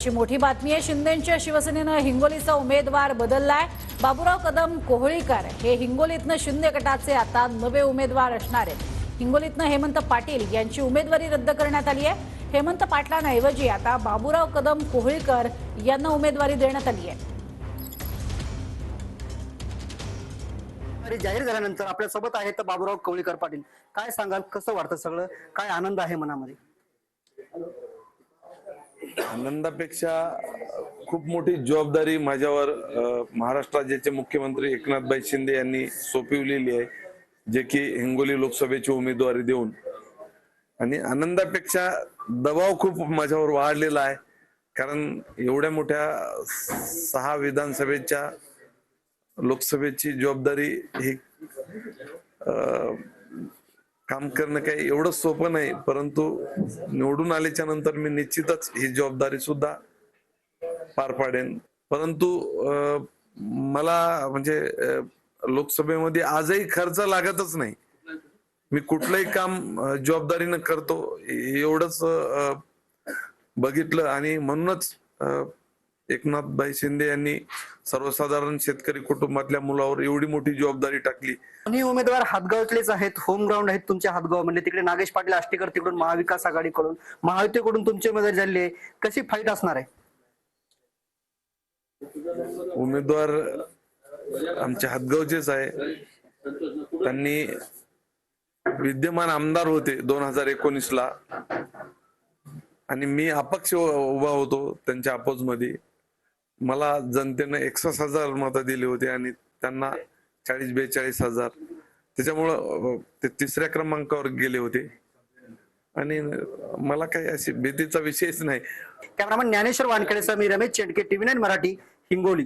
ची मोठी बातमी आहे। शिंदेंच्या शिवसेनेनं हिंगोलीचा उमेदवार बदललाय। बाबूराव कदम कोहळीकर हे हिंगोलीतनं शिंदे गटाचे आता नवे उमेदवार असणार आहेत। हिंगोलीतनं हेमंत पाटील यांची उमेदवारी रद्द करण्यात आली आहे। हेमंत पाटलांऐवजी आता बाबूराव कदम कोहळीकर यांना उमेदवारी देण्यात आली आहे। जाहीर झाल्यानंतर आपल्या सोबत आहेत बाबूराव कोहळीकर पाटील। काय सांगाल, कसं वाटतं सगळं, काय आनंद आहे मनामध्ये? आनंदापेक्षा खूप मोठी जबाबदारी माझ्यावर महाराष्ट्र राज्याचे मुख्यमंत्री एकनाथभाई शिंदे यांनी सोपविलेली आहे, जे की हिंगोली लोकसभेची उमेदवारी देऊन, आणि आनंदापेक्षा दबाव खूप माझ्यावर वाढलेला आहे। कारण एवढ्या मोठ्या 6 विधानसभेच्या लोकसभेची जबाबदारी ही काम करणं काही एवढं सोपं नाही, परंतु निवडून आल्याच्या नंतर मी निश्चितच ही जबाबदारी सुद्धा पार पाडेन। परंतु मला म्हणजे लोकसभेमध्ये आजही खर्च लागतच नाही। मी कुठलंही काम जबाबदारीनं करतो एवढंच बघितलं, आणि म्हणूनच एकनाथभाई शिंदे यांनी सर्वसाधारण शेतकरी कुटुंबातल्या मुलावर एवढी मोठी जबाबदारी टाकली। दोन्ही उमेदवार हातगावातलेच आहेत, होम ग्राउंड आहेत तुमच्या हातगाव म्हणजे। तिकडे नागेश पाटील आष्टीकर, तिकडून महाविकास आघाडीकडून, महायुतीकडून तुमची उमेदवारी झाली आहे। कशी फाईट असणार आहे? उमेदवार आमच्या हातगावचेच आहे। त्यांनी विद्यमान आमदार होते 2019 ला, आणि मी अपक्ष उभा होतो त्यांच्या अपोज मध्ये। मला जनतेनं 61,000 मतं दिली होती आणि त्यांना 40-42,000, त्याच्यामुळं ते 3ऱ्या क्रमांकावर गेले होते, आणि मला काही अशी भीतीचा विषयच नाही। कॅमेरामन ज्ञानेश्वर वानखेडेसह मी रमेश चेंडके, TV9 मराठी, हिंगोली।